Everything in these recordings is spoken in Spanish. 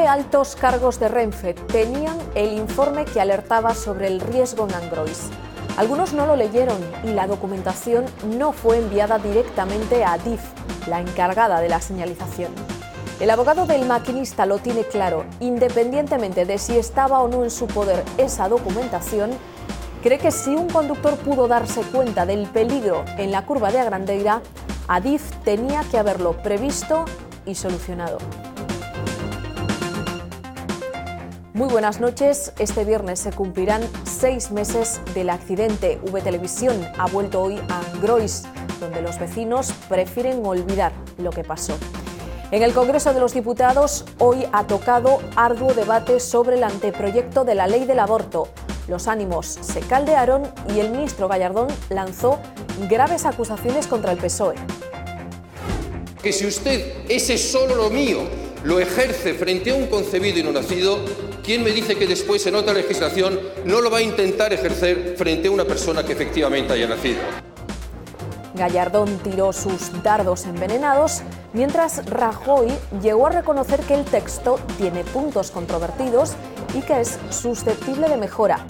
altos cargos de Renfe tenían el informe que alertaba sobre el riesgo en Angrois. Algunos no lo leyeron y la documentación no fue enviada directamente a Adif, la encargada de la señalización. El abogado del maquinista lo tiene claro, independientemente de si estaba o no en su poder esa documentación, cree que si un conductor pudo darse cuenta del peligro en la curva de Agrandeira, Adif tenía que haberlo previsto y solucionado. Muy buenas noches. Este viernes se cumplirán 6 meses del accidente. V-Televisión ha vuelto hoy a Angrois, donde los vecinos prefieren olvidar lo que pasó. En el Congreso de los Diputados hoy ha tocado arduo debate sobre el anteproyecto de la ley del aborto. Los ánimos se caldearon y el ministro Gallardón lanzó graves acusaciones contra el PSOE. Que si usted ese solo lo mío lo ejerce frente a un concebido y no nacido, ¿quién me dice que después en otra legislación no lo va a intentar ejercer frente a una persona que efectivamente haya nacido? Gallardón tiró sus dardos envenenados, mientras Rajoy llegó a reconocer que el texto tiene puntos controvertidos y que es susceptible de mejora.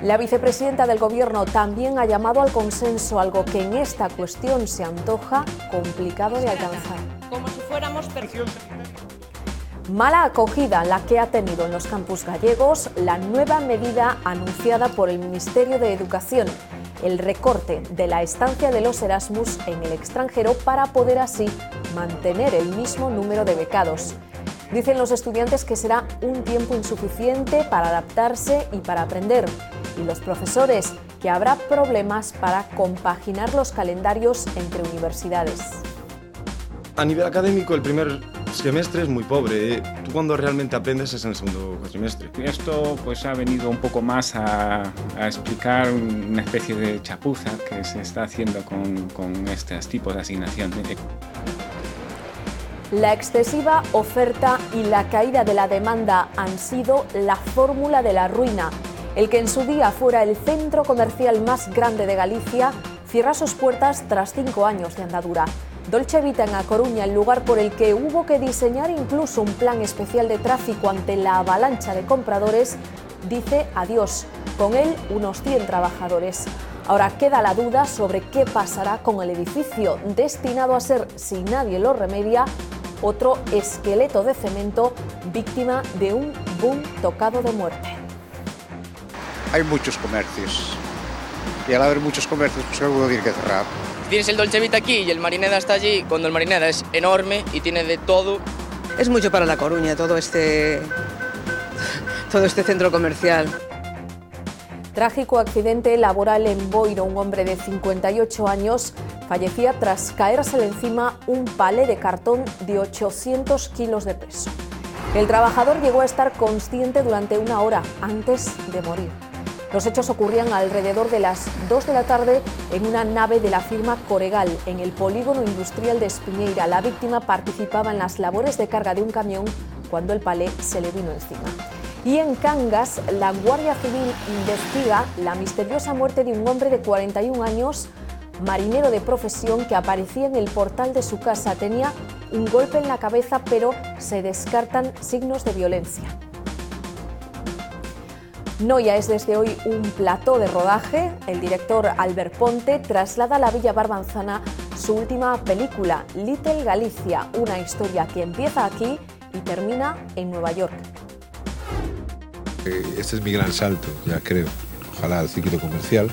La vicepresidenta del Gobierno también ha llamado al consenso, algo que en esta cuestión se antoja complicado de alcanzar. Como si fuéramos Mala acogida la que ha tenido en los campus gallegos la nueva medida anunciada por el Ministerio de Educación, el recorte de la estancia de los Erasmus en el extranjero para poder así mantener el mismo número de becados. Dicen los estudiantes que será un tiempo insuficiente para adaptarse y para aprender, y los profesores que habrá problemas para compaginar los calendarios entre universidades. A nivel académico, el primer semestre es muy pobre. Tú cuando realmente aprendes es en el segundo cuatrimestre. Esto pues ha venido un poco más a explicar una especie de chapuza que se está haciendo con estos tipos de asignación. La excesiva oferta y la caída de la demanda han sido la fórmula de la ruina. El que en su día fuera el centro comercial más grande de Galicia cierra sus puertas tras 5 años de andadura. Dolce Vita en A Coruña, el lugar por el que hubo que diseñar incluso un plan especial de tráfico ante la avalancha de compradores, dice adiós, con él unos 100 trabajadores. Ahora queda la duda sobre qué pasará con el edificio, destinado a ser, si nadie lo remedia, otro esqueleto de cemento víctima de un boom tocado de muerte. Hay muchos comercios y al haber muchos comercios pues alguno tiene que cerrar. Tienes el Dolce Vita aquí y el Marineda está allí, cuando el Marineda es enorme y tiene de todo. Es mucho para La Coruña todo este centro comercial. Trágico accidente laboral en Boiro. Un hombre de 58 años fallecía tras caérsele encima un palé de cartón de 800 kilos de peso. El trabajador llegó a estar consciente durante 1 hora antes de morir. Los hechos ocurrían alrededor de las 2 de la tarde en una nave de la firma Coregal, en el polígono industrial de Espiñeira. La víctima participaba en las labores de carga de un camión cuando el palé se le vino encima. Y en Cangas, la Guardia Civil investiga la misteriosa muerte de un hombre de 41 años, marinero de profesión, que aparecía en el portal de su casa. Tenía un golpe en la cabeza, pero se descartan signos de violencia. Noia es desde hoy un plató de rodaje. El director Albert Ponte traslada a la Villa Barbanzana su última película, Little Galicia, una historia que empieza aquí y termina en Nueva York. Este es mi gran salto, ya creo, ojalá al ciclo comercial,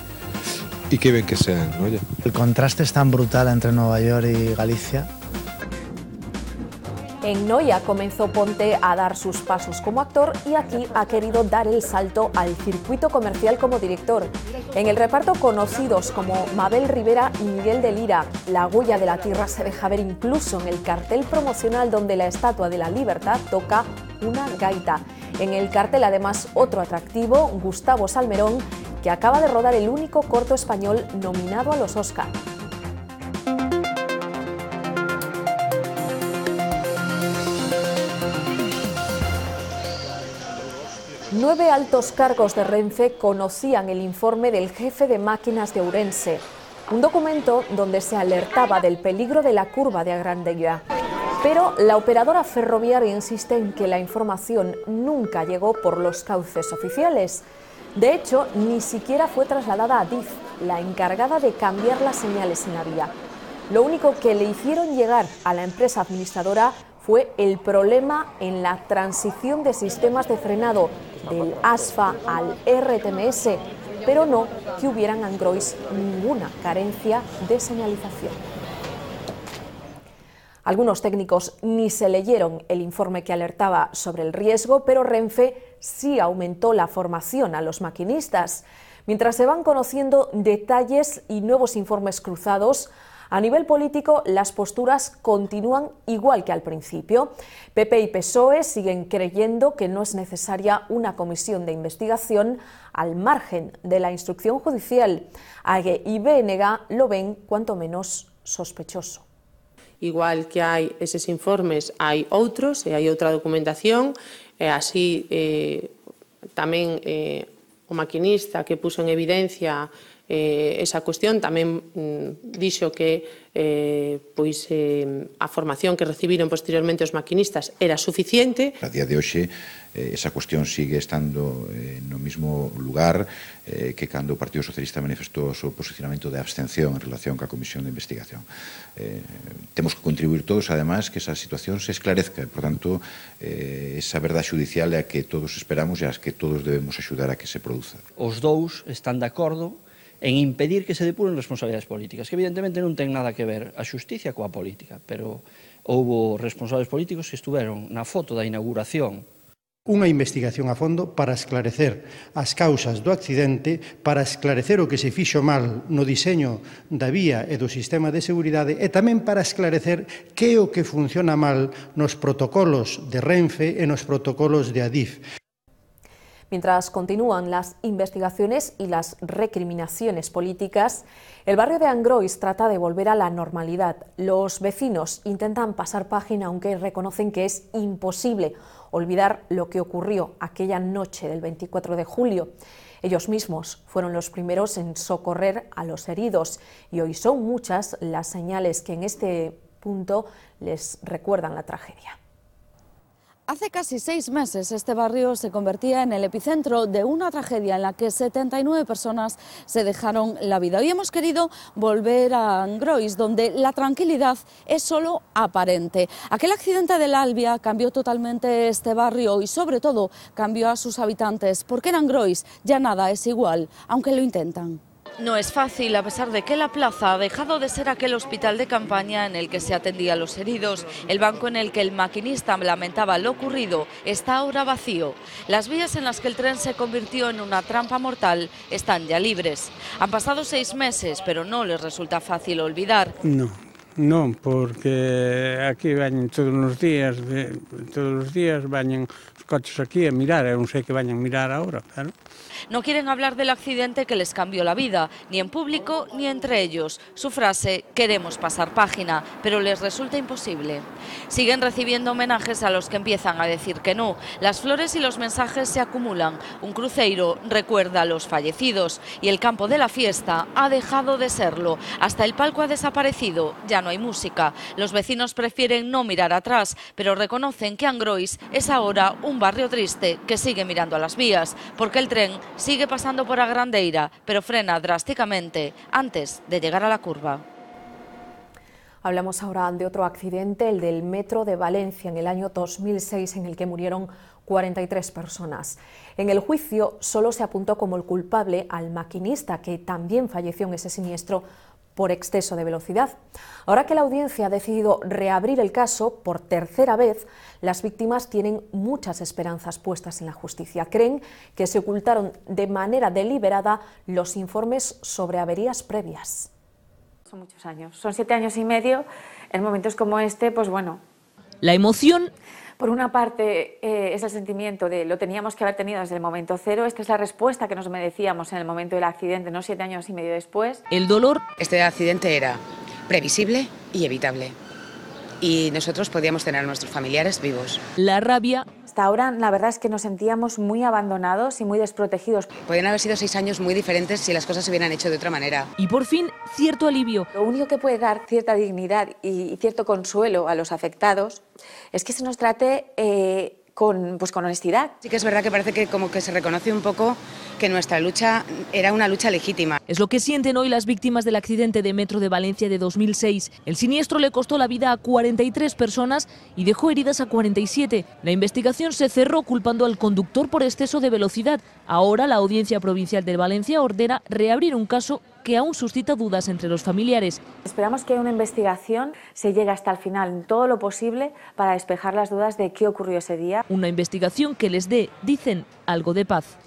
y que ven que sea en Noia. El contraste es tan brutal entre Nueva York y Galicia. En Noia comenzó Ponte a dar sus pasos como actor y aquí ha querido dar el salto al circuito comercial como director. En el reparto conocidos como Mabel Rivera y Miguel de Lira. La huella de la tierra se deja ver incluso en el cartel promocional donde la Estatua de la Libertad toca una gaita. En el cartel además otro atractivo, Gustavo Salmerón, que acaba de rodar el único corto español nominado a los Oscar. Nueve altos cargos de Renfe conocían el informe del jefe de máquinas de Ourense, un documento donde se alertaba del peligro de la curva de Agrandeira. Pero la operadora ferroviaria insiste en que la información nunca llegó por los cauces oficiales. De hecho, ni siquiera fue trasladada a Adif, la encargada de cambiar las señales en la vía. Lo único que le hicieron llegar a la empresa administradora fue el problema en la transición de sistemas de frenado del ASFA al RTMS, pero no que hubieran Angrois ninguna carencia de señalización. Algunos técnicos ni se leyeron el informe que alertaba sobre el riesgo, pero Renfe sí aumentó la formación a los maquinistas. Mientras se van conociendo detalles y nuevos informes cruzados, a nivel político las posturas continúan igual que al principio. PP y PSOE siguen creyendo que no es necesaria una comisión de investigación al margen de la instrucción judicial. AGE y BNG lo ven cuanto menos sospechoso. Igual que hai eses informes, hai outros e hai outra documentación, e así tamén o maquinista que puso en evidencia esa cuestión tamén dixo que a formación que recibiron posteriormente os maquinistas era suficiente. A día de hoxe esa cuestión sigue estando no mismo lugar que cando o Partido Socialista manifestou o seu posicionamento de abstención en relación ca Comisión de Investigación. Temos que contribuir todos, además, que esa situación se esclarezca. Por tanto, esa verdade judicial é a que todos esperamos e a que todos debemos axudar a que se produza. Os dous están de acordo en impedir que se depuren responsabilidades políticas, que evidentemente non ten nada que ver a xusticia coa política, pero houbo responsables políticos que estuveron na foto da inauguración. Unha investigación a fondo para esclarecer as causas do accidente, para esclarecer o que se fixo mal no diseño da vía e do sistema de seguridade e tamén para esclarecer que é o que funciona mal nos protocolos de Renfe e nos protocolos de Adif. Mientras continúan las investigaciones y las recriminaciones políticas, el barrio de Angrois trata de volver a la normalidad. Los vecinos intentan pasar página, aunque reconocen que es imposible olvidar lo que ocurrió aquella noche del 24 de julio. Ellos mismos fueron los primeros en socorrer a los heridos y hoy son muchas las señales que en este punto les recuerdan la tragedia. Hace casi 6 meses este barrio se convertía en el epicentro de una tragedia en la que 79 personas se dejaron la vida. Hoy hemos querido volver a Angrois, donde la tranquilidad es solo aparente. Aquel accidente del Albia cambió totalmente este barrio y sobre todo cambió a sus habitantes, porque en Angrois ya nada es igual, aunque lo intentan. No es fácil, a pesar de que la plaza ha dejado de ser aquel hospital de campaña en el que se atendía a los heridos. El banco en el que el maquinista lamentaba lo ocurrido está ahora vacío. Las vías en las que el tren se convirtió en una trampa mortal están ya libres. Han pasado 6 meses, pero no les resulta fácil olvidar. No, porque aquí vayan todos os días vayan os coches aquí a mirar, eu non sei que vayan mirar agora, claro. No quieren hablar del accidente que les cambió la vida, ni en público ni entre ellos. Su frase, queremos pasar página, pero les resulta imposible. Siguen recibiendo homenajes a los que empiezan a decir que no. Las flores y los mensajes se acumulan. Un cruceiro recuerda a los fallecidos y el campo de la fiesta ha dejado de serlo. Hasta el palco ha desaparecido, ya no hay música. Los vecinos prefieren no mirar atrás, pero reconocen que Angrois es ahora un barrio triste que sigue mirando a las vías, porque el tren sigue pasando por Agrandeira, pero frena drásticamente antes de llegar a la curva. Hablamos ahora de otro accidente, el del metro de Valencia en el año 2006, en el que murieron 43 personas. En el juicio solo se apuntó como el culpable al maquinista, que también falleció en ese siniestro por exceso de velocidad. Ahora que la audiencia ha decidido reabrir el caso por tercera vez, las víctimas tienen muchas esperanzas puestas en la justicia. Creen que se ocultaron de manera deliberada los informes sobre averías previas. Son muchos años, son 7 años y medio, en momentos como este, pues bueno. La emoción. Por una parte es el sentimiento de lo teníamos que haber tenido desde el momento cero, esta es la respuesta que nos merecíamos en el momento del accidente, no 7 años y medio después. El dolor. Este accidente era previsible y evitable y nosotros podíamos tener a nuestros familiares vivos. La rabia. Hasta ahora la verdad es que nos sentíamos muy abandonados y muy desprotegidos. Podrían haber sido 6 años muy diferentes si las cosas se hubieran hecho de otra manera. Y por fin, cierto alivio. Lo único que puede dar cierta dignidad y cierto consuelo a los afectados es que se nos trate con honestidad. Sí que es verdad que parece que como que se reconoce un poco que nuestra lucha era una lucha legítima. Es lo que sienten hoy las víctimas del accidente de metro de Valencia de 2006. El siniestro le costó la vida a 43 personas y dejó heridas a 47. La investigación se cerró culpando al conductor por exceso de velocidad. Ahora la Audiencia Provincial de Valencia ordena reabrir un caso que aún suscita dudas entre los familiares. Esperamos que una investigación se llegue hasta el final, en todo lo posible, para despejar las dudas de qué ocurrió ese día. Una investigación que les dé, dicen, algo de paz.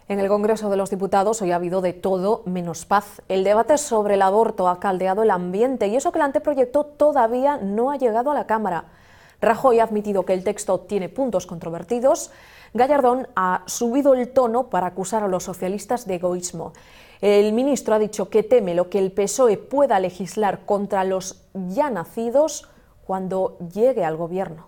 En el Congreso de los Diputados hoy ha habido de todo menos paz. El debate sobre el aborto ha caldeado el ambiente y eso que el anteproyecto todavía no ha llegado a la Cámara. Rajoy ha admitido que el texto tiene puntos controvertidos. Gallardón ha subido el tono para acusar a los socialistas de egoísmo. El ministro ha dicho que teme lo que el PSOE pueda legislar contra los ya nacidos cuando llegue al gobierno.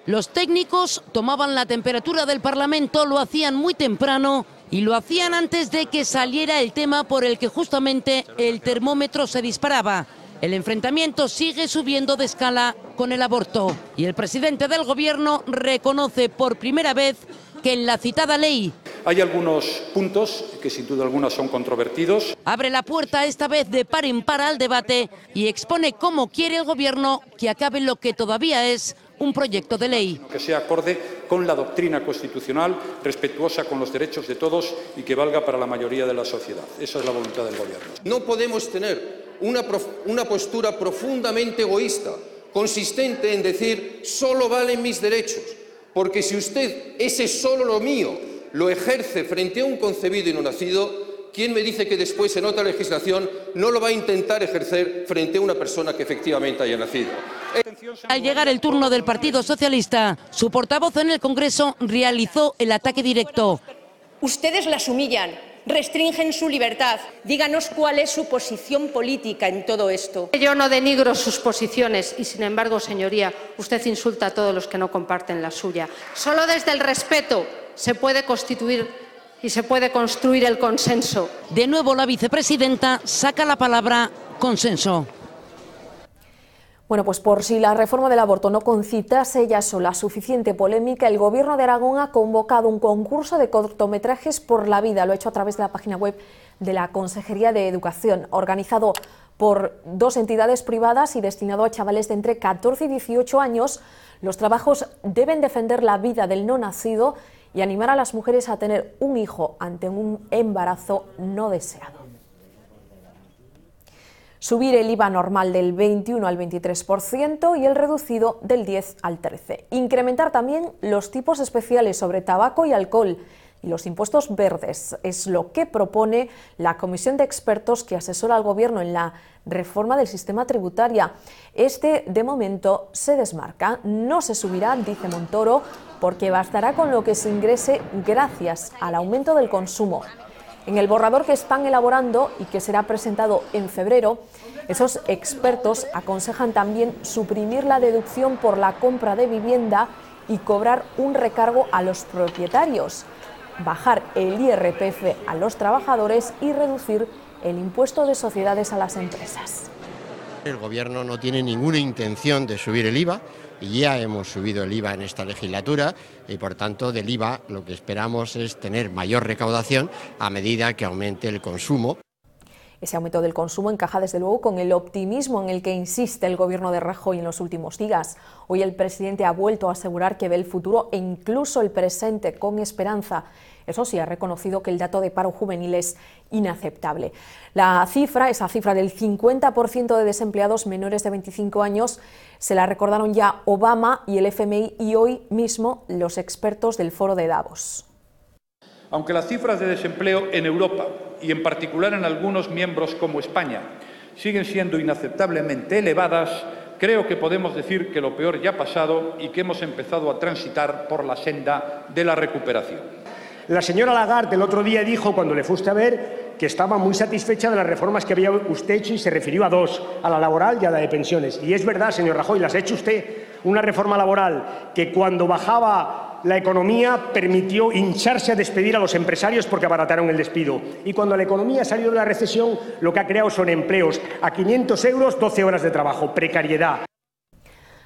Los técnicos tomaban la temperatura del Parlamento, lo hacían muy temprano y lo hacían antes de que saliera el tema por el que justamente el termómetro se disparaba. El enfrentamiento sigue subiendo de escala con el aborto y el presidente del gobierno reconoce por primera vez que en la citada ley hay algunos puntos que sin duda alguna son controvertidos. Abre la puerta esta vez de par en par al debate y expone cómo quiere el gobierno que acabe lo que todavía es un proyecto de ley. Que sea acorde con la doctrina constitucional, respetuosa con los derechos de todos y que valga para la mayoría de la sociedad. Esa es la voluntad del gobierno. No podemos tener una postura profundamente egoísta, consistente en decir solo valen mis derechos, porque si usted ese solo lo mío lo ejerce frente a un concebido y no nacido, ¿quién me dice que después en otra legislación no lo va a intentar ejercer frente a una persona que efectivamente haya nacido? Al llegar el turno del Partido Socialista, su portavoz en el Congreso realizó el ataque directo. Ustedes las humillan, restringen su libertad. Díganos cuál es su posición política en todo esto. Yo no denigro sus posiciones y, sin embargo, señoría, usted insulta a todos los que no comparten la suya. Solo desde el respeto se puede constituir y se puede construir el consenso. De nuevo la vicepresidenta saca la palabra consenso. Bueno, pues por si la reforma del aborto no concitase ella sola suficiente polémica, el Gobierno de Aragón ha convocado un concurso de cortometrajes por la vida. Lo ha hecho a través de la página web de la Consejería de Educación, organizado por 2 entidades privadas y destinado a chavales de entre 14 y 18 años. Los trabajos deben defender la vida del no nacido y animar a las mujeres a tener un hijo ante un embarazo no deseado. Subir el IVA normal del 21 al 23% y el reducido del 10 al 13%. Incrementar también los tipos especiales sobre tabaco y alcohol y los impuestos verdes. Es lo que propone la comisión de expertos que asesora al Gobierno en la reforma del sistema tributario. Este, de momento, se desmarca. No se subirá, dice Montoro, porque bastará con lo que se ingrese gracias al aumento del consumo. En el borrador que están elaborando y que será presentado en febrero, esos expertos aconsejan también suprimir la deducción por la compra de vivienda y cobrar un recargo a los propietarios, bajar el IRPF a los trabajadores y reducir el impuesto de sociedades a las empresas. El Gobierno no tiene ninguna intención de subir el IVA. Y ya hemos subido el IVA en esta legislatura y, por tanto, del IVA lo que esperamos es tener mayor recaudación a medida que aumente el consumo. Ese aumento del consumo encaja desde luego con el optimismo en el que insiste el Gobierno de Rajoy en los últimos días. Hoy el presidente ha vuelto a asegurar que ve el futuro e incluso el presente con esperanza. Eso sí, ha reconocido que el dato de paro juvenil es inaceptable. Esa cifra del 50% de desempleados menores de 25 años, se la recordaron ya Obama y el FMI y hoy mismo los expertos del Foro de Davos. Aunque las cifras de desempleo en Europa y en particular en algunos miembros como España siguen siendo inaceptablemente elevadas, creo que podemos decir que lo peor ya ha pasado y que hemos empezado a transitar por la senda de la recuperación. La señora Lagarde el otro día dijo, cuando le fuiste a ver, que estaba muy satisfecha de las reformas que había usted hecho y se refirió a 2, a la laboral y a la de pensiones. Y es verdad, señor Rajoy, las ha hecho usted. Una reforma laboral que cuando bajaba la economía permitió hincharse a despedir a los empresarios porque abarataron el despido. Y cuando la economía salió de la recesión, lo que ha creado son empleos a 500 euros, 12 horas de trabajo, precariedad.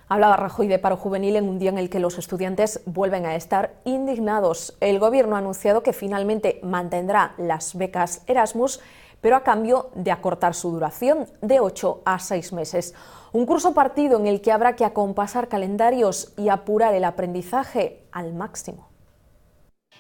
Hablaba Rajoy de paro juvenil en un día en el que los estudiantes vuelven a estar indignados. El Gobierno ha anunciado que finalmente mantendrá las becas Erasmus, pero a cambio de acortar su duración de 8 a 6 meses. Un curso partido en el que habrá que acompasar calendarios y apurar el aprendizaje al máximo.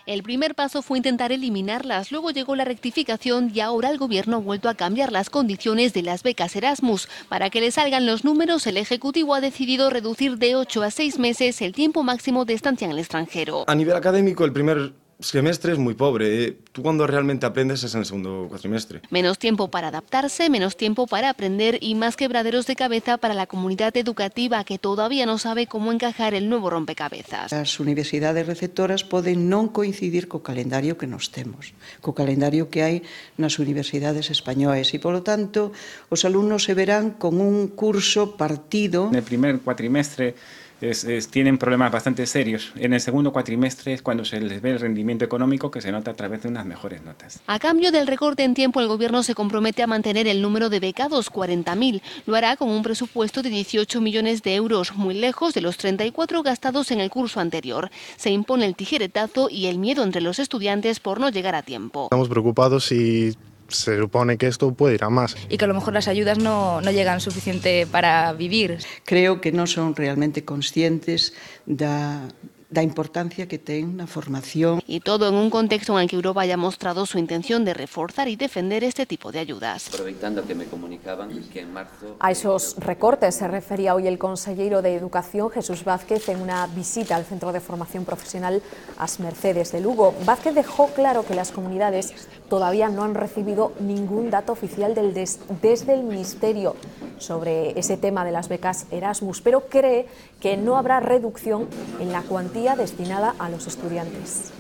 El primer paso fue intentar eliminarlas, luego llegó la rectificación y ahora el Gobierno ha vuelto a cambiar las condiciones de las becas Erasmus. Para que le salgan los números, el Ejecutivo ha decidido reducir de 8 a 6 meses el tiempo máximo de estancia en el extranjero. A nivel académico, el primer semestre es muy pobre. Tú cuando realmente aprendes es en el segundo cuatrimestre. Menos tiempo para adaptarse, menos tiempo para aprender y más quebraderos de cabeza para la comunidad educativa que todavía no sabe cómo encajar el nuevo rompecabezas. As universidades receptoras poden non coincidir co calendario que nos temos, co calendario que hai nas universidades españolas e, polo tanto, os alumnos se verán con un curso partido. En el primer cuatrimestre tienen problemas bastante serios. En el segundo cuatrimestre es cuando se les ve el rendimiento económico que se nota a través de unas mejores notas. A cambio del recorte en tiempo, el Gobierno se compromete a mantener el número de becados, 40.000. Lo hará con un presupuesto de 18 millones de euros, muy lejos de los 34 gastados en el curso anterior. Se impone el tijeretazo y el miedo entre los estudiantes por no llegar a tiempo. Estamos preocupados y se supone que esto puede ir a más. Y que a lo mejor las ayudas no llegan suficiente para vivir. Creo que non son realmente conscientes da importancia que ten na formación. Y todo en un contexto en el que Europa haya mostrado su intención de reforzar y defender este tipo de ayudas. Aproveitando que me comunicaban que en marzo... A esos recortes se refería hoy el consejero de Educación, Jesús Vázquez, en una visita al Centro de Formación Profesional As Mercedes de Lugo. Vázquez dejó claro que las comunidades todavía no han recibido ningún dato oficial desde el Ministerio sobre ese tema de las becas Erasmus, pero cree que no habrá reducción en la cuantía destinada a los estudiantes.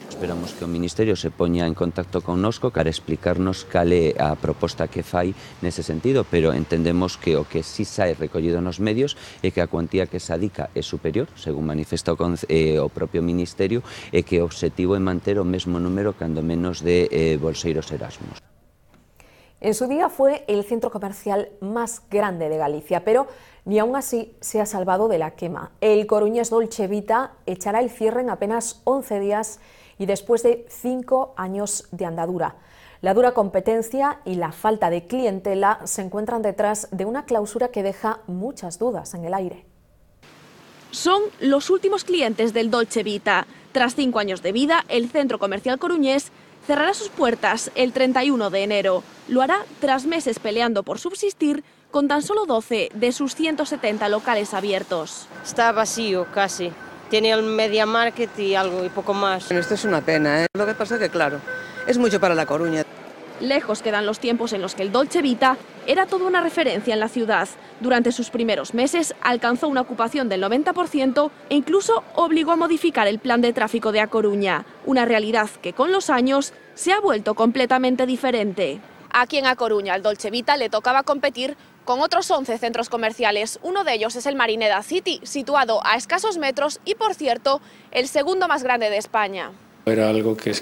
Esperamos que o Ministerio se poña en contacto connosco para explicarnos cal é a proposta que fai nese sentido, pero entendemos que o que si sae recollido nos medios é que a cuantía que se adica é superior, según manifesta o propio Ministerio, e que o obxectivo é manter o mesmo número cando menos de bolseiros Erasmus. En su día fue el centro comercial más grande de Galicia, pero ni aún así se ha salvado de la quema. El coruñés Dolce Vita echará el cierre en apenas 11 días y después de 5 años de andadura. La dura competencia y la falta de clientela se encuentran detrás de una clausura que deja muchas dudas en el aire. Son los últimos clientes del Dolce Vita. Tras 5 años de vida, el centro comercial coruñés cerrará sus puertas el 31 de enero. Lo hará tras meses peleando por subsistir con tan solo 12 de sus 170 locales abiertos. Está vacío casi. Tiene el Media Market y algo y poco más. Bueno, esto es una pena, ¿eh? Lo que pasa es que, claro, es mucho para La Coruña. Lejos quedan los tiempos en los que el Dolce Vita era toda una referencia en la ciudad. Durante sus primeros meses alcanzó una ocupación del 90% e incluso obligó a modificar el plan de tráfico de A Coruña. Una realidad que con los años se ha vuelto completamente diferente. Aquí en A Coruña, al Dolce Vita le tocaba competir con otros 11 centros comerciales. Uno de ellos es el Marineda City, situado a escasos metros y, por cierto, el segundo más grande de España. Era algo que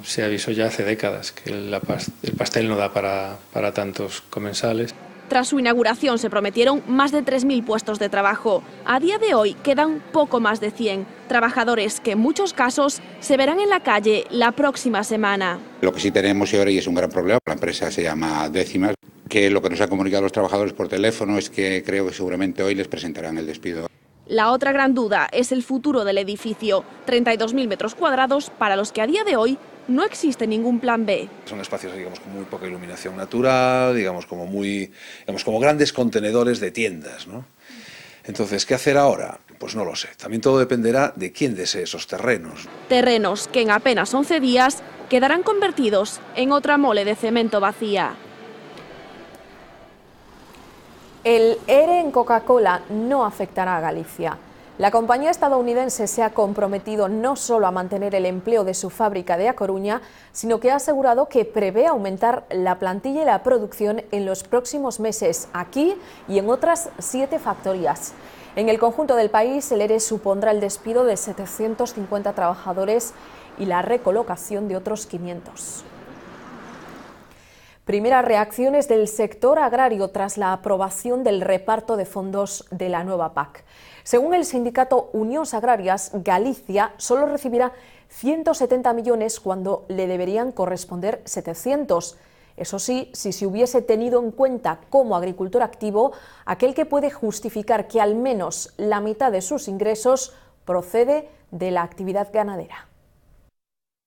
se avisó ya hace décadas, que el pastel no da para tantos comensales. Tras su inauguración se prometieron más de 3.000 puestos de trabajo. A día de hoy quedan poco más de 100 trabajadores que en muchos casos se verán en la calle la próxima semana. Lo que sí tenemos y ahora, y es un gran problema, la empresa se llama Décimas, que lo que nos han comunicado los trabajadores por teléfono es que creo que seguramente hoy les presentarán el despido. La otra gran duda es el futuro del edificio, 32.000 metros cuadrados para los que a día de hoy no existe ningún plan B. Son espacios, digamos, con muy poca iluminación natural, digamos, como grandes contenedores de tiendas, ¿no? Entonces, ¿qué hacer ahora? Pues no lo sé. También todo dependerá de quién desee esos terrenos. Terrenos que en apenas 11 días quedarán convertidos en otra mole de cemento vacía. El ERE en Coca-Cola no afectará a Galicia. La compañía estadounidense se ha comprometido no solo a mantener el empleo de su fábrica de A Coruña, sino que ha asegurado que prevé aumentar la plantilla y la producción en los próximos meses, aquí y en otras 7 factorías. En el conjunto del país, el ERE supondrá el despido de 750 trabajadores y la recolocación de otros 500. Primeras reacciones del sector agrario tras la aprobación del reparto de fondos de la nueva PAC. Según el sindicato Unións Agrarias, Galicia solo recibirá 170 millones cuando le deberían corresponder 700. Eso sí, si se hubiese tenido en cuenta como agricultor activo aquel que puede justificar que al menos la mitad de sus ingresos procede de la actividad ganadera.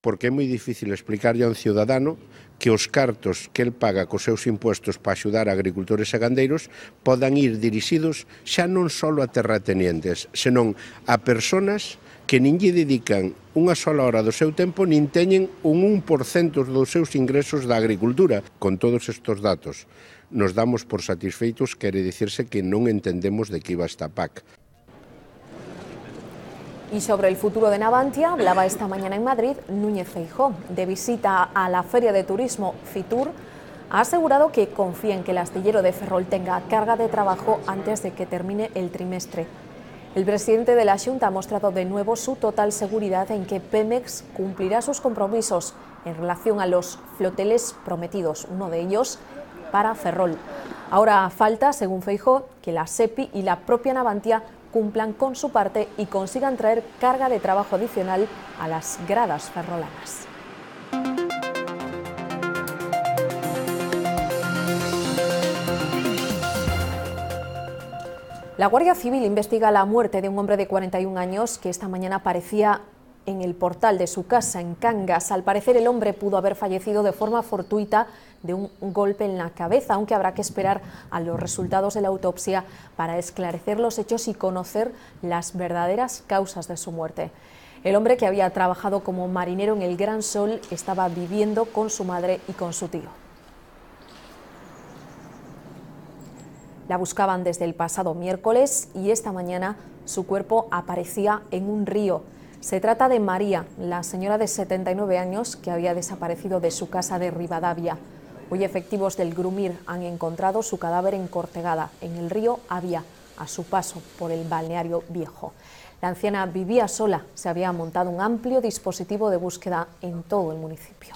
Porque é moi difícil explicarlle a un ciudadano que os cartos que el paga cos seus impuestos para axudar a agricultores e gandeiros podan ir dirixidos xa non só a terratenientes, senón a persoas que nin lle dedican unha sola hora do seu tempo nin teñen un 1% dos seus ingresos da agricultura. Con todos estes datos nos damos por satisfeitos, quere dicirse que non entendemos de que iba esta PAC. Y sobre el futuro de Navantia hablaba esta mañana en Madrid Núñez Feijóo. De visita a la Feria de Turismo Fitur, ha asegurado que confía en que el astillero de Ferrol tenga carga de trabajo antes de que termine el trimestre. El presidente de la Xunta ha mostrado de nuevo su total seguridad en que Pemex cumplirá sus compromisos en relación a los floteles prometidos, uno de ellos para Ferrol. Ahora falta, según Feijóo, que la SEPI y la propia Navantia cumplan con su parte y consigan traer carga de trabajo adicional a las gradas ferrolanas. La Guardia Civil investiga la muerte de un hombre de 41 años que esta mañana aparecía en el portal de su casa en Cangas. Al parecer el hombre pudo haber fallecido de forma fortuita de un golpe en la cabeza, aunque habrá que esperar a los resultados de la autopsia para esclarecer los hechos y conocer las verdaderas causas de su muerte. El hombre, que había trabajado como marinero en el Gran Sol, estaba viviendo con su madre y con su tío. La buscaban desde el pasado miércoles y esta mañana su cuerpo aparecía en un río. Se trata de María, la señora de 79 años que había desaparecido de su casa de Rivadavia. Hoy efectivos del Grumir han encontrado su cadáver en Cortegada, en el río Avia, a su paso por el balneario Viejo. La anciana vivía sola, se había montado un amplio dispositivo de búsqueda en todo el municipio.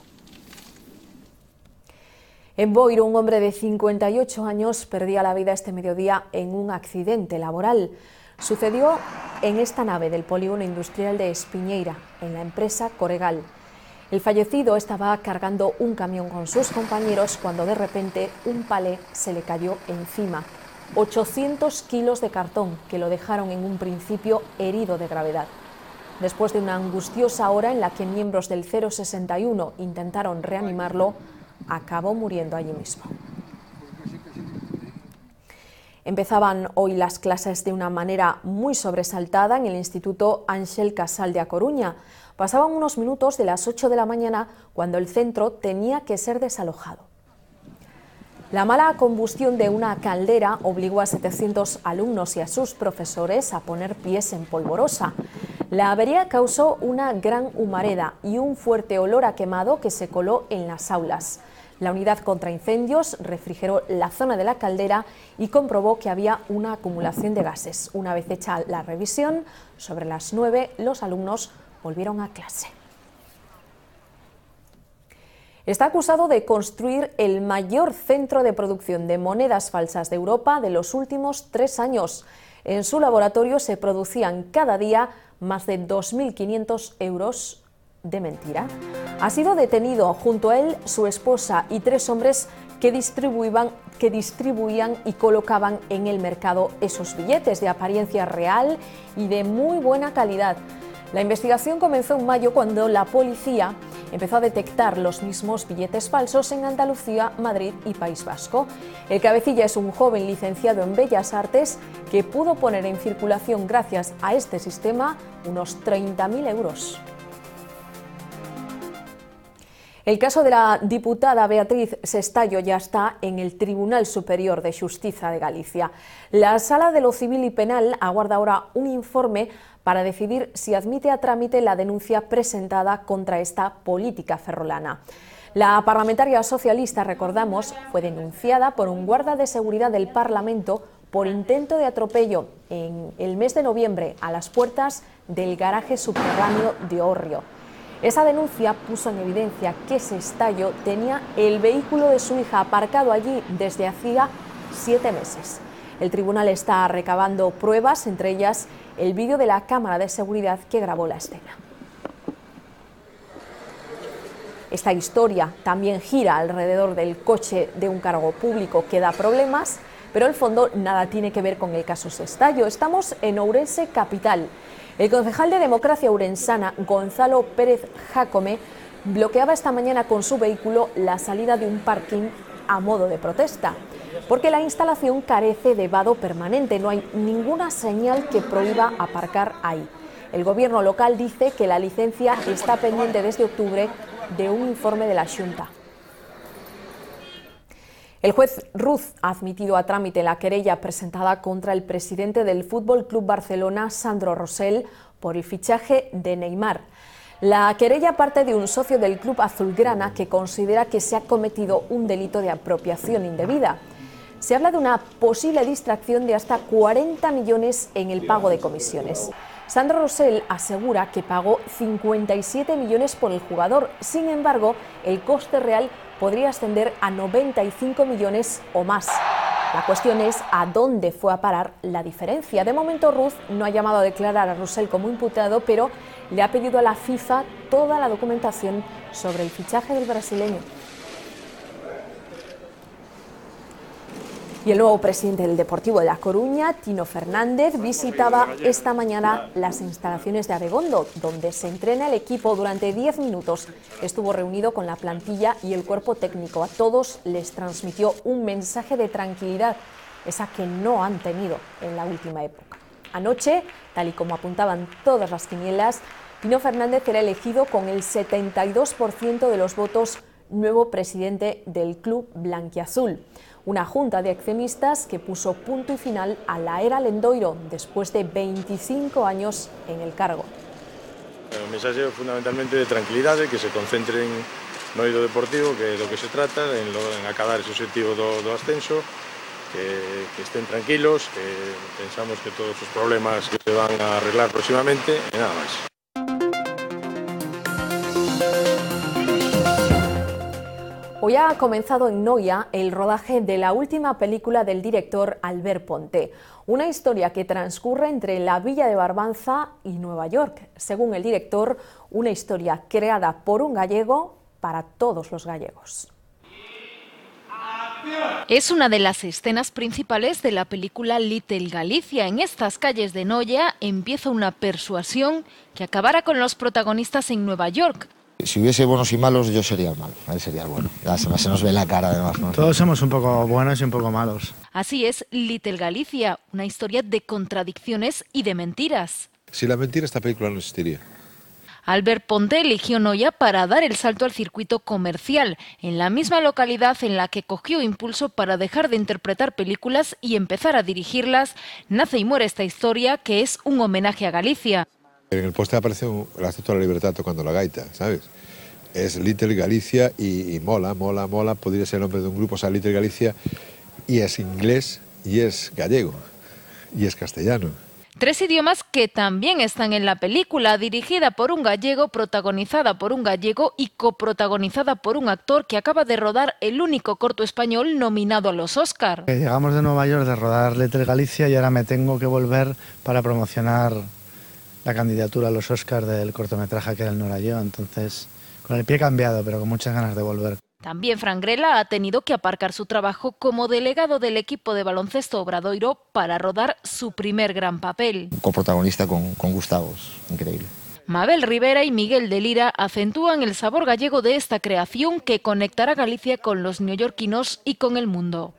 En Boiro, un hombre de 58 años perdía la vida este mediodía en un accidente laboral. Sucedió en esta nave del polígono industrial de Espiñeira, en la empresa Coregal. El fallecido estaba cargando un camión con sus compañeros cuando de repente un palé se le cayó encima. 800 kilos de cartón que lo dejaron en un principio herido de gravedad. Después de una angustiosa hora en la que miembros del 061 intentaron reanimarlo, acabó muriendo allí mismo. Empezaban hoy las clases de una manera muy sobresaltada en el Instituto Ángel Casal de A Coruña. Pasaban unos minutos de las 8 de la mañana cuando el centro tenía que ser desalojado. La mala combustión de una caldera obligó a 700 alumnos y a sus profesores a poner pies en polvorosa. La avería causó una gran humareda y un fuerte olor a quemado que se coló en las aulas. La unidad contra incendios refrigeró la zona de la caldera y comprobó que había una acumulación de gases. Una vez hecha la revisión, sobre las 9 los alumnos volvieron a clase. Está acusado de construir el mayor centro de producción de monedas falsas de Europa de los últimos 3 años. En su laboratorio se producían cada día más de 2.500 euros de mentira. Ha sido detenido junto a él su esposa y 3 hombres que distribuían y colocaban en el mercado esos billetes de apariencia real y de muy buena calidad. La investigación comenzó en mayo cuando la policía empezó a detectar los mismos billetes falsos en Andalucía, Madrid y País Vasco. El cabecilla es un joven licenciado en Bellas Artes que pudo poner en circulación, gracias a este sistema, unos 30.000 euros. El caso de la diputada Beatriz Sestallo ya está en el Tribunal Superior de Xustiza de Galicia. La Sala de lo Civil y Penal aguarda ahora un informe para decidir si admite a trámite la denuncia presentada contra esta política ferrolana. La parlamentaria socialista, recordamos, fue denunciada por un guarda de seguridad del Parlamento por intento de atropello en el mes de noviembre a las puertas del garaje subterráneo de Orrio. Esa denuncia puso en evidencia que Sestallo tenía el vehículo de su hija aparcado allí desde hacía 7 meses. El tribunal está recabando pruebas, entre ellas el vídeo de la cámara de seguridad que grabó la escena. Esta historia también gira alrededor del coche de un cargo público que da problemas, pero el fondo nada tiene que ver con el caso Sestallo. Estamos en Ourense capital. El concejal de Democracia Ourensana, Gonzalo Pérez Jácome, bloqueaba esta mañana con su vehículo la salida de un parking a modo de protesta, porque la instalación carece de vado permanente, no hay ninguna señal que prohíba aparcar ahí. El gobierno local dice que la licencia está pendiente desde octubre de un informe de la Xunta. El juez Ruz ha admitido a trámite la querella presentada contra el presidente del Fútbol Club Barcelona, Sandro Rosell, por el fichaje de Neymar. La querella parte de un socio del club azulgrana que considera que se ha cometido un delito de apropiación indebida. Se habla de una posible distracción de hasta 40 millones en el pago de comisiones. Sandro Rosell asegura que pagó 57 millones por el jugador. Sin embargo, el coste real podría ascender a 95 millones o más. La cuestión es a dónde fue a parar la diferencia. De momento, Ruz no ha llamado a declarar a Rosell como imputado, pero le ha pedido a la FIFA toda la documentación sobre el fichaje del brasileño. Y el nuevo presidente del Deportivo de La Coruña, Tino Fernández, visitaba esta mañana las instalaciones de Abegondo, donde se entrena el equipo durante 10 minutos. Estuvo reunido con la plantilla y el cuerpo técnico. A todos les transmitió un mensaje de tranquilidad, esa que no han tenido en la última época. Anoche, tal y como apuntaban todas las quinielas, Tino Fernández era elegido con el 72% de los votos nuevo presidente del club blanquiazul. Una junta de accionistas que puso punto y final a la era Lendoiro después de 25 años en el cargo. Un mensaje fundamentalmente de tranquilidad, que se concentren no eido deportivo, que é do que se trata, en acabar ese objetivo do ascenso, que estén tranquilos, que pensamos que todos os problemas se van a arreglar próximamente e nada máis. Hoy ha comenzado en Noia el rodaje de la última película del director Albert Ponte, una historia que transcurre entre la villa de Barbanza y Nueva York. Según el director, una historia creada por un gallego para todos los gallegos. Es una de las escenas principales de la película Little Galicia. En estas calles de Noia empieza una persuasión que acabará con los protagonistas en Nueva York. Si hubiese buenos y malos, yo sería el malo, él sería el bueno. Ya se nos ve la cara, además, ¿no? Todos somos un poco buenos y un poco malos. Así es Little Galicia, una historia de contradicciones y de mentiras. Sin la mentira, esta película no existiría. Albert Ponte eligió Noia para dar el salto al circuito comercial, en la misma localidad en la que cogió impulso para dejar de interpretar películas y empezar a dirigirlas. Nace y muere esta historia, que es un homenaje a Galicia. En el póster aparece el Acceso a la Libertad tocando la gaita, ¿sabes? Es Little Galicia y mola. Podría ser el nombre de un grupo, o sea, Little Galicia, y es inglés, y es gallego, y es castellano. 3 idiomas que también están en la película, dirigida por un gallego, protagonizada por un gallego y coprotagonizada por un actor que acaba de rodar el único corto español nominado a los Oscar. Llegamos de Nueva York de rodar Little Galicia y ahora me tengo que volver para promocionar la candidatura a los Oscars del cortometraje que era el no era yo, entonces con el pie cambiado, pero con muchas ganas de volver. También Fran Grela ha tenido que aparcar su trabajo como delegado del equipo de baloncesto Obradoiro para rodar su primer gran papel. Coprotagonista con Gustavo, increíble. Mabel Rivera y Miguel de Lira acentúan el sabor gallego de esta creación que conectará Galicia con los neoyorquinos y con el mundo.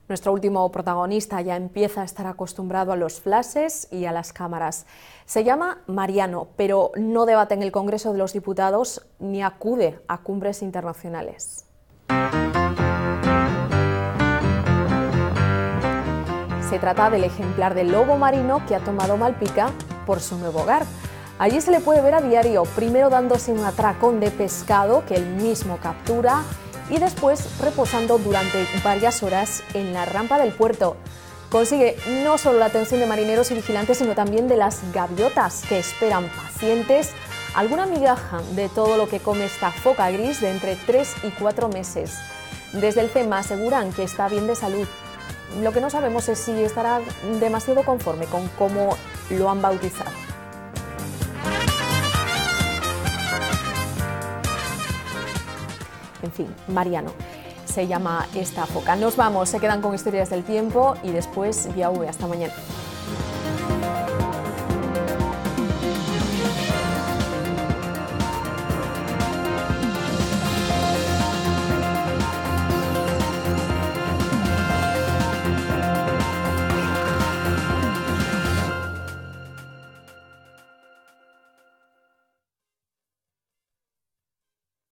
Nuestro último protagonista ya empieza a estar acostumbrado a los flashes y a las cámaras. Se llama Mariano, pero no debate en el Congreso de los Diputados ni acude a cumbres internacionales. Se trata del ejemplar del lobo marino que ha tomado Malpica por su nuevo hogar. Allí se le puede ver a diario, primero dándose un atracón de pescado que él mismo captura y después reposando durante varias horas en la rampa del puerto. Consigue no solo la atención de marineros y vigilantes, sino también de las gaviotas, que esperan pacientes alguna migaja de todo lo que come esta foca gris de entre 3 y 4 meses. Desde el CEMA aseguran que está bien de salud. Lo que no sabemos es si estará demasiado conforme con cómo lo han bautizado. En fin, Mariano se llama esta foca. Nos vamos, se quedan con Historias del Tiempo y después IAV. Hasta mañana.